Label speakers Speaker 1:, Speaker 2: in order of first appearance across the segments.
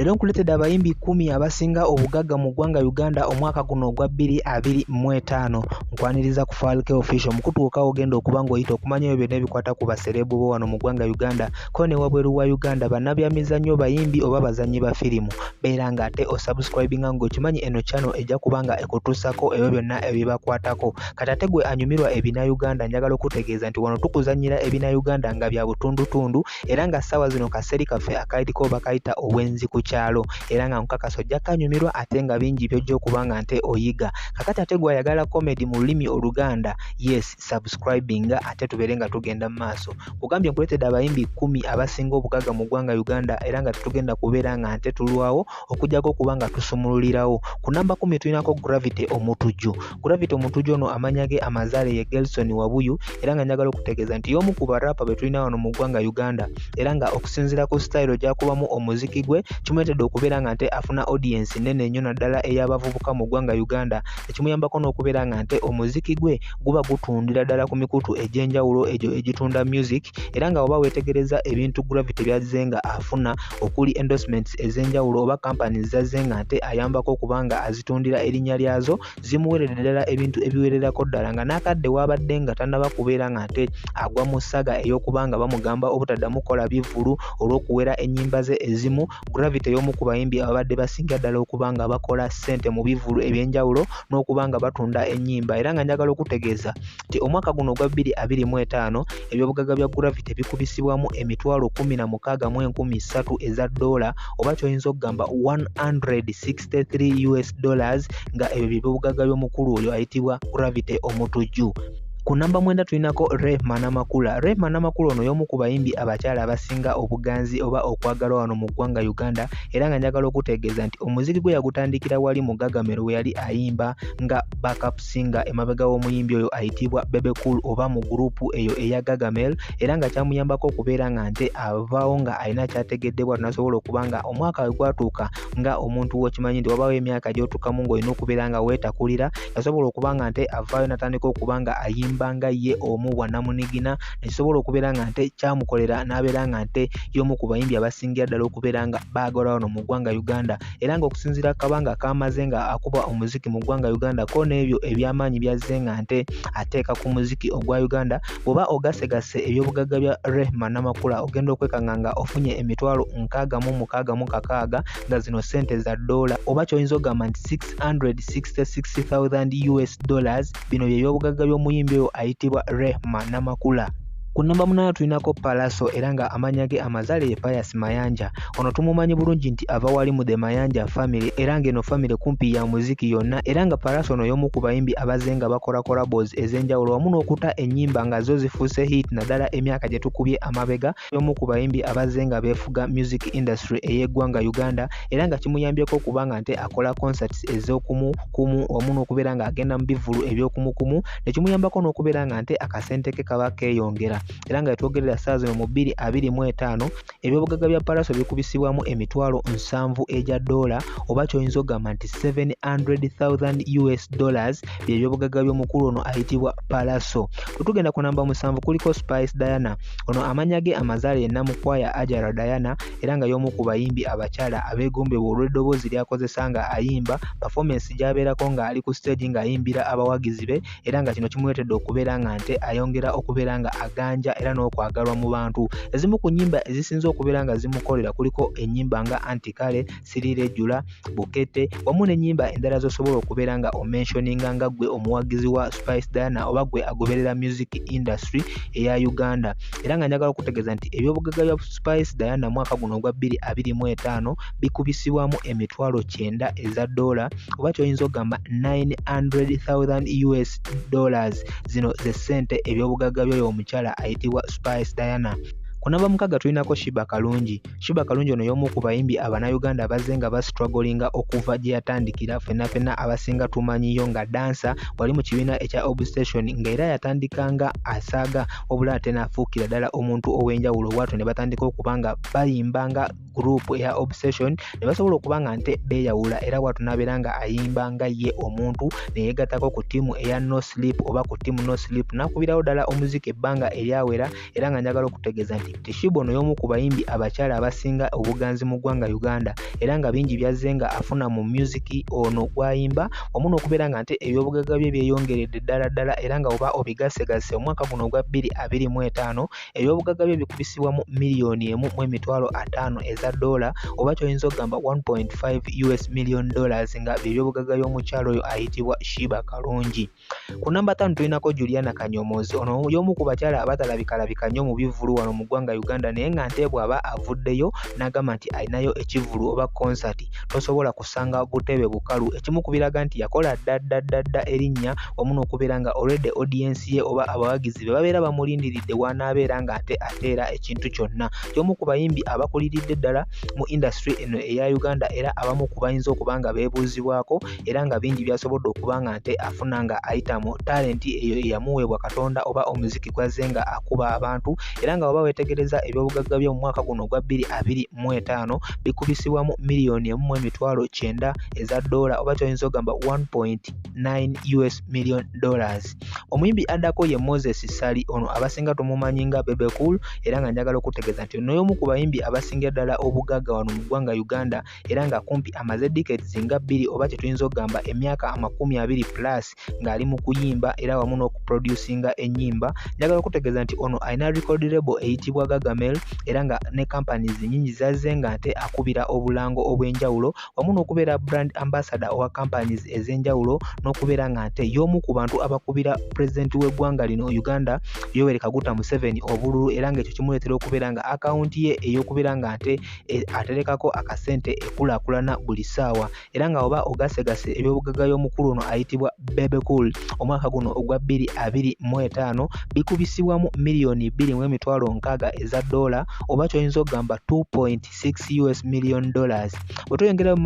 Speaker 1: Leero nkuleetedde abayimbi 10 abasinga obugagga mu ggwanga Uganda omwaka guno ogwa 2025. Nkwaniriza ku Falke Official mukutuuka ogenda okuba ng'oyita okumanya ebyo byonna ebikwata ku baserebu bo wano mu ggwanga Uganda ko ne wabweru wa Uganda bannabyamizannyo bayimbi oba bazannyi ba firimu beera ng'ate osubscribinga ng'okimanyi eno channel ejja kuba nga ekutuusako ebyo byonna ebibakwatako. Kati ate gwe anyumirwa ebinnauganda njagala okutegeeza nti wano tukuzannyira ebinnauganda nga bya butundutundu era nga ssaawa zino kaseeri kaffe akayitiko bakayita obwenzi ku kyalo era nga nkakasa ojja kanyumirwa ate nga bingi by'ojja okuba nga nte oyiga. Kakati ate gwe ayagala comedy mu lulimi Oluganda, yes subscribinga ate tubeere nga tugenda mu maaso. Kugambye nkuleetedde abayimbi 10 abasinga obugagga mu ggwanga Uganda era nga tetugenda kubeera nga nte tulwawo okujjako okuba nga tusumululirawo. Ku namba 10 tulinako Gravity Omutujju. Gravity Omutujju ono amanya ge amazaale ye Gelson Wabuyu era nga njagala okutegeeza nti y'omu ku barapa be tulina wano mu ggwanga Uganda era nga okusinziira ku style gy'akubamu omuziki gwe kimuleetedde okubeera nga nte afuna audience nnene nnyo naddala ey'abavubuka mu ggwanga Uganda. Ekimuyambako n'okubeera nga nte omuziki gwe guba gutundira ddala ku mikutu egy'enjawulo egyo egitunda music era nga oba weetegereza ebintu Gravity byazze nga afuna okuli endorsements ez'enjawulo oba companies zazze nga nte ayambako okuba nga azitundira erinnya lyazo zimuweredde ddala ebintu ebiwererako ddala nga n'akadde waabadde nga tannaba kubeera nga nte agwa mu ssaga ey'okuba nga bamugamba obutaddamu kukola bivvulu olw'okuwera ennyimba ze ezimu. Gravity y'omu ku bayimbi abadde basinga ddala okuba nga bakola ssente mu bivvulu eby'enjawulo n'okuba nga batunda ennyimba era nga njagala okutegeeza nti omwaka guno ogwa 2025 ebyobugagga bya Gravity bikubisibwamu emitwalo 16,030 eza dola oba kyoyinza okugamba $163 nga ebyo by'obugagga by'omukulu oyo ayitibwa Gravity Omutujju. Ku namba 9 tulinako Rehma Namakula. Rehma Namakula ono y'omu ku bayimbi abakyala abasinga obuganzi oba okwagalwa wano mu ggwanga Uganda era nga njagala okutegeeza nti omuziki gwe yagutandikira wali mu Gagamero we yali ayimba nga backup singer emabega w'omuyimbi oyo ayitibwa Bebe Cool oba mu gurupu eyo eya Gagamero era nga kyamuyambako okubeera nga nte avaawo nga alina kyategeddebwa tunasobola okuba nga omwaka we gwatuuka nga omuntu w'okimanyi nti wabaawo emyaka gy'otuukamu ng'olina okubeera nga weetakulira yasobola okuba nga nte avaayo natandika okuba nga ayimba nga ye omu bwannamunigina nekisobola okubeera nga nte kyamukolera n'abeera nga nte y'omu ku bayimbi abasingira ddala okubeera nga baagalwa wano mu ggwanga Uganda era nga okusinziira kabanga kamaze nga akuba omuziki mu ggwanga Uganda ko n'ebyo ebyamaanyi byazze nga nte ateeka ku muziki ogwa Uganda bw'oba ogasegase ebyobugagga bya Rehma Namakula ogenda okwekanga nga ofunye emitwalo 66,600 nga zino ssente za dola oba kyoyinza okugamba nti $666,000 bino bye byobugagga by'omuyimbi ayitibwa Rehma Namakula. Ku namba 8 tulinako Palaso era nga amanya ge amazaale ye Pius Mayanja. Ono tumumanyi bulungi nti ava wali mu the Mayanja family era ng'eno family kumpi ya muziki yonna era nga Palaso ono y'omu ku bayimbi abazze nga bakola collabos ez'enjawulo wamu n'okuta ennyimba nga zo zifuuse hit naddala emyaka gye tukubye amabega. Y'omu ku bayimbi abazze nga beefuga music industry ey'eggwanga Uganda era nga kimuyambyeko okuba nga nte akola concerts ez'okumukumu wamu n'okubeera nga agenda mu bivvulu eby'okumukumu ne kimuyambako n'okubeera nga nte akasente ke kaba keeyongera era nga yetwogerera ssaawa zino mu 2025 ebyobugagga bya Palaso bikubisibwamu emitwalo 7 egya dola oba kyoyinza okugamba nti $700,000 by'ebyobugagga by'omukulu ono ayitibwa Palaso. Tutugenda ku namba 7 kuliko Spice Diana. Ono amanya ge amazaale ye Namukwaya Ajara Diana era nga y'omu ku bayimbi abakyala abeegombebwa olw'eddoboozi ly'akozesa nga ayimba performance gy'abeerako nga ali ku stage ng'ayimbira abawagizi be era nga kino kimuleetedde okubeera nga nte ayongera okubeera nga era n'okwagalwa mu bantu. Ezimu ku nnyimba ezisinza okubeera nga zimukolera kuliko ennyimba nga Antikale, Sirirejjula, Bukete wamu n'ennyimba endala z'osobola okubeera nga omentioninga nga gwe omuwagizi wa Spice Diana oba gwe agoberera music industry eya Uganda era nga njagala okutegeeza nti ebyobugagga bya Spice Diana mwaka guno ogwa 2025 bikubisibwamu emitwalo 9 eza dola oba kyoyinza okugamba $900,000 zino ze ssente ebyobugagga by'oyo omukyala ayitibwa Spice Diana. Ku namba 6 tulinako Shiba Kalungi. Shiba Kalungi ono y'omu ku bayimbi abannayuganda abazze nga bastrugglinga okuva gye yatandikira ffenna abasinga tumanyiyo nga dansa wali mu kibiina ekya Obsession ng'era yatandikanga asaaga obula ate n'afuukira ddala omuntu ow'enjawulo bw'atyo ne batandika okuba nga bayimbanga group eya Obsession ne basobola okuba nga nte beeyawula era bw'atyo n'abeera nga ayimba nga ye omuntu ne yeegattako ku ttiimu eya No Sleep oba ku ttiimu No Sleep n'akubirawo ddala omuziki ebbanga eryawera era nga njagala okutegeeza nti Teshiba ono y'omu ku bayimbi abakyala abasinga obuganzi mu ggwanga Uganda era nga bingi byazze nga afuna mu music ono gw'ayimba wamu n'okubeera nga nte ebyobugagga bye byeyongeredde ddala era nga oba obigasegase omwaka guno ogwa 2025 ebyobugagga bye bikubisibwamu miliyoni 1.5 eza dola oba kyoyinza okugamba 1.5 US million dollars nga by'ebyobugagga by'omukyalo oyo ayitibwa Shiba Kalungi. Ku namba 5 tulinako Juliana Kanyomozi ono y'omu ku bakyala abatalabika nnyo mu bivvulu wano mu ggwanga Uganda naye nga nte bw'aba avuddeyo n'agamba nti alinayo ekivvulu oba concert tosobola kusanga butebe bukalu ekimu ku biraga nti yakola dda erinnya wamu n'okubeera nga already audience ye oba abawagizi be babeera bamulindiridde wanaabeera nga nte ateera ekintu kyonna. Y'omu ku bayimbi abakuliridde ddala mu industry eno eya Uganda era abamu ku bayinza okuba nga beebuuzibwako era nga bingi byasobodde okuba nga nte afuna nga ayita mu talent eyo eyamuweebwa Katonda oba omuziki gwazze nga akuba abantu era nga bw'oba weetegereza ebyobugagga by'omu mwaka guno ogwa 2025 bikubisibwamu miliyoni 1.9 eza dola oba kyoyinza okugamba 1.9 US million dollars. Omuyimbi addako ye Moses Sali ono abasinga tumumanyi nga Bebe Cool era nga njagala okutegeeza nti ono y'omu ku bayimbi abasinga ddala obugagga wano mu ggwanga Uganda era nga kumpi amaze decades nga 2 oba kyetuyinza okugamba emyaka 20 plus ng'ali mu kuyimba era wamu n'okuproducinga ennyimba. Njagala okutegeeza nti ono alina record label eyitibwa Gagamel era nga ne companies nnyingi zazze nga nte akubira obulango obw'enjawulo wamu n'okubeera brand ambassador owa companies ez'enjawulo n'okubeera nga nte y'omu ku bantu abakubira president w'eggwanga lino Uganda Yoweri Kaguta Museveni obululu era nga ekyo kimuleetera okubeera nga account ye ey'okubeera nga nte aterekako akasente ekulaakulana buli ssaawa era nga oba ogasegase ebyobugagga by'omukulu ono ayitibwa Bebe Cool omwaka guno ogwa 2025 bikubisibwamu miliyoni 2.6 eza dola oba kyoyinza okugamba 2.6 US million dollars. Bwetweyongera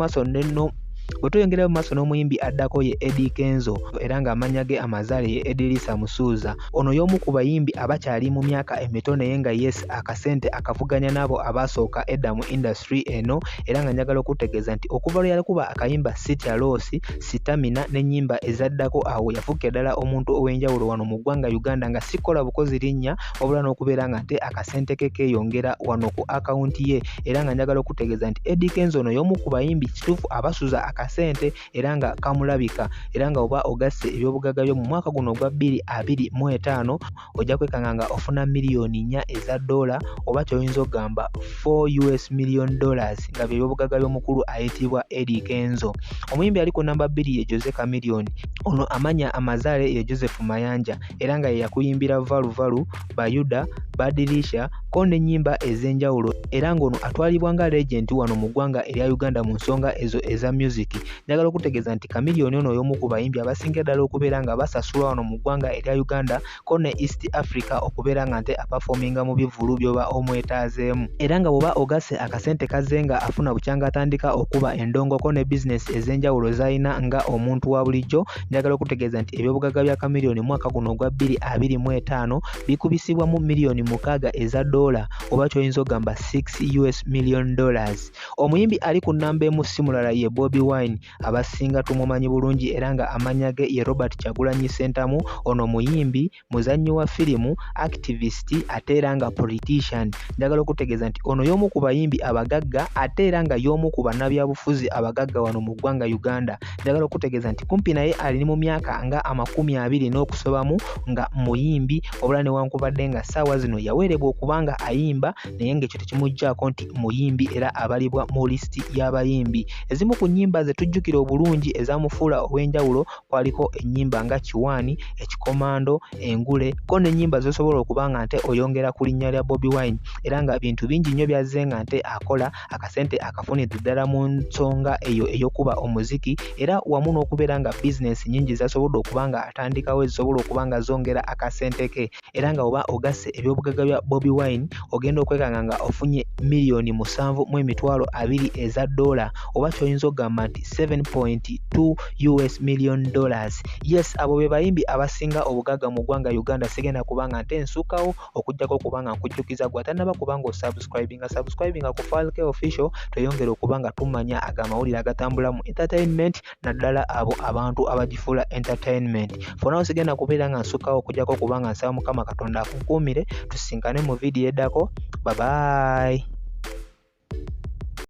Speaker 1: mu maaso n'omuyimbi addako ye Eddie Kenzo era nga amannya ge amazaale ye Edilisa Musuuza ono y'omu ku bayimbi abakyali mu myaka emito naye nga yes akasente akavuganya n'abo abasooka edda mu industry eno era nga njagala okutegeeza nti okuva lwe yakuba akayimba Sitya Losi Sitamina n'ennyimba ezaddako awo yafuuka ddala omuntu ow'enjawulo wano mu ggwanga Uganda nga sikola bukozi linnya wabula n'okubeera nga nte akasente ke keeyongera wano ku account ye era nga njagala okutegeeza nti Eddie Kenzo ono y'omu ku bayimbi kituufu abasuza akasente era nga kamulabika era nga oba ogasse ebyobugagga byo mu mwaka guno ogwa 2025 ojja kwekanga nga ofuna miliyoni 4 eza dola oba kyoyinza okugamba 4 US million dollars nga by'ebyobugagga by'omukulu ayitibwa Eddie Kenzo. Omuyimbi ali ku namba 2 ye Jose Chameleone ono amanya amazaale ye Joseph Mayanja era nga ye yakuyimbira Valuvalu Bayuda Badilisha ko n'ennyimba ez'enjawulo era ng'ono atwalibwa nga legend wano mu ggwanga erya Uganda mu nsonga ezo eza music. Njagala okutegeeza nti Chameleone ono y'omu ku bayimbi abasinga ddala okubeera nga basasulwa wano mu ggwanga erya Uganda ko ne East Africa okubeera nga nte aperforminga mu bivvulu by'oba omwetaazeemu era nga bw'oba ogasse akasente kazze nga afuna bukyanga atandika okuba endongo ko ne business ez'enjawulo z'alina nga omuntu wa bulijjo. Njagala okutegeeza nti ebyobugagga bya Chameleone mwaka guno ogwa 2025 bikubisibwamu miliyoni 6 eza dola oba kyoyinza okugamba 6 US million dollars. Omuyimbi ali ku nnamba emu si mulala ye Bobi Wine abasinga tumumanyi bulungi era nga amannya ge ye Robert Kyagulanyi Ssentamu ono muyimbi muzannyi wa firimu activist ate era nga politician. Njagala okutegeeza nti ono y'omu ku bayimbi abagagga ate era nga y'omu ku bannabyabufuzi abagagga wano mu ggwanga Uganda. Njagala okutegeeza nti kumpi naye ali mu myaka nga 20 n'okusobamu nga muyimbi obula newankubadde nga ssaawa zino yaweerebwa okubanga ayimba naye ng'ekyo tekimuggyako nti muyimbi era abalibwa mu lisiti y'abayimbi. Ezimu ku nnyimba ze tujjukira obulungi ezamufuula ow'enjawulo kwaliko ennyimba nga Kiwaani, Ekikomando, Engule ko n'ennyimba z'osobola okuba nga nte oyongera ku linnya lya Bobi Wine era nga bintu bingi nnyo byazze nga nte akola akasente akafunidde ddala mu nsonga eyo ey'okuba omuziki era wamu n'okubeera nga bizinesi nnyingi zasobodde okuba nga atandikawo ezisobola okuba nga zongera akasente ke era nga oba ogasse ebyobugagga bya Bobi Wine ogenda okwekanga nga ofunye miliyoni 7.2 eza dola oba kyoyinza okugamba nti 7.2 US million dollars. Yes, abo be bayimbi abasinga obugagga mu ggwanga Uganda. Sigenda kubanga nte nsukawo okujjako okubanga nkujjukiza gwe atannaba kubanga subscribinga ku Falke Official tweyongere okubanga tumanya agamawulire agatambula mu entertainment naddala abo abantu Kifula Entertainment. Fonna sigenda kubeera nga nsukkawo okujjako kubanga nsaba Mukama Katonda akunkuumire, tusisinkane mu vidiyo eddako. Bye bye.